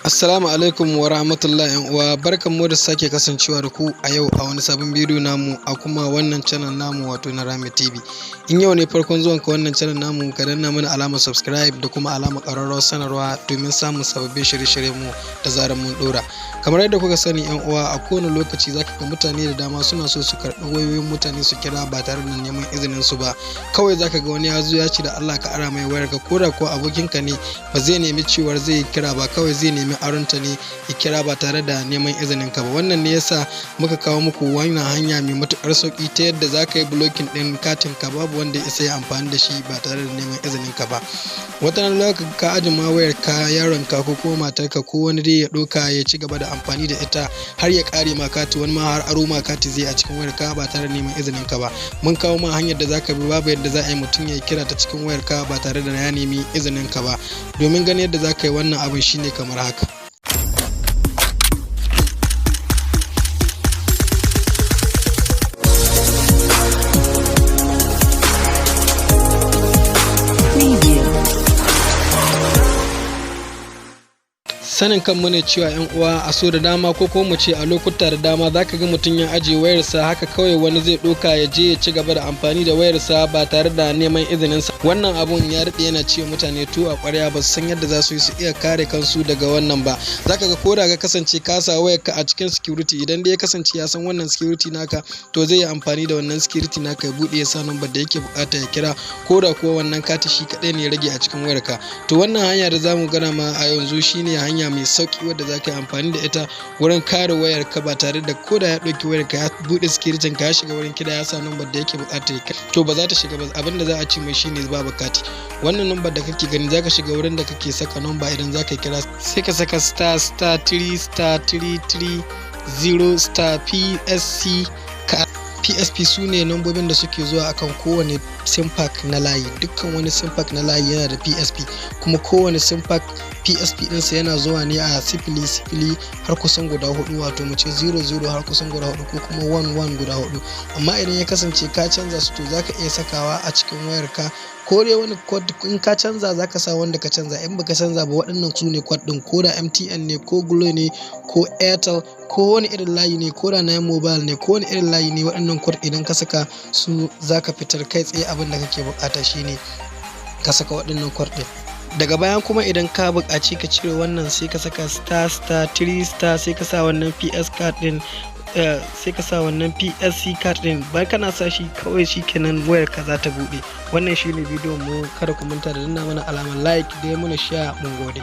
Assalamu alaikum wa rahmatullahi wa barkanmu da sake kasancewa da ku a yau a wani sabon bidiyo namu a kuma wannan channel namu wato na Rami TV. In yau ne farkon zuwan ka wannan channel namu ka danna mana alamar subscribe da kuma alamar ƙararrawar sanarwa domin samun sababbin shirye-shiryen mu da zarar mun dora. Kamar yadda kuka sani yan uwa, a kowane lokaci zaka ga mutane da dama suna so su karɓi wayoyin mutane su kira ba tare da neman izinin su ba. Kawai zaka ga wani ya zo ya ce da Allah ka ara mai wayar ka, koda ko abokinka ne ba zai nemi cewar zai kira ba, kawai zai nemi aronta ne ya kira ba tare da neman izinin ka ba. Wannan ne yasa muka kawo muku wannan hanya mai matukar sauki ta yadda zaka yi blocking din katin ka, babu wanda ya sai amfani da shi ba tare da neman izinin ka ba. Wata lokacin ka aje ma wayar ka, yaron ka ko kuma matar ka ko wani dai ya doka ya ci gaba da amfani da ita har ya kare ma kati, wani ma har aro ma kati zai a cikin wayar ka ba tare da neman izinin ka ba. Mun kawo ma hanyar da zaka bi, babu yadda za a yi mutum ya kira ta cikin wayar ka ba tare da ya nemi izinin ka ba. Domin ganin yadda zaka yi wannan abin shine kamar haka. Sanin kanmu ne cewa yan uwa a so da dama ko mu ce a lokuta da dama zaka ga mutum ya aje wayarsa haka kawai wani zai doka ya je ya ci gaba da amfani da wayarsa ba tare da neman izinin sa. Wannan abun ya rade yana cewa mutane to a ƙwarya ba su san yadda za su yi su iya kare kansu daga wannan ba. Zaka ga ko da ka kasance ka sa wayarka a cikin security, idan dai ya kasance ya san wannan security naka to zai yi amfani da wannan security naka ya bude ya sa number da yake bukata ya kira, ko da kuwa wannan kati shi kadai ne ya rage a cikin wayarka. To wannan hanya da zamu gana ma a yanzu shine hanya mai sauki wadda zaka yi amfani da ita wurin kare wayar ka ba tare da koda ya dauki wayar ka ya bude security ka ya shiga wurin kira ya sa number da yake bukata ya kira, to ba za ta shiga ba. Abinda za a ci mai shine babu kati. Wannan number da kake gani zaka shiga wurin da kake saka number, idan zaka kira sai ka saka *3*330*PSP. PSP su ne nambobin da suke zuwa akan kowane sim pack na layi. Dukkan wani sim pack na layi yana da PSP, kuma kowane sim pack PSP ɗinsa yana zuwa ne a sifili har kusan guda hudu, wato mu ce 00 har kusan guda hudu ko kuma 11 guda hudu. Amma idan ya kasance ka canza su to zaka iya sakawa a cikin wayarka, ko dai wani code in ka canza zaka sa wanda ka canza, in baka canza ba waɗannan su ne code din, ko da MTN ne ko Glo ne ko Airtel ko wani irin layi ne, ko da na mobile ne ko wani irin layi ne, waɗannan code idan ka saka su zaka fitar kai tsaye. Abin da kake bukata shine ka saka waɗannan code din. Daga bayan kuma idan ka buƙaci ka cire wannan sai ka saka *3* sai ka sa wannan PS card din, sai ka sa wannan PSC card din. Bayan kana sa shi kawai shikenan wayar ka za ta bude. Wannan shine bidiyon mu, kada ku manta da danna mana alamar like da ya mana share. Mun gode.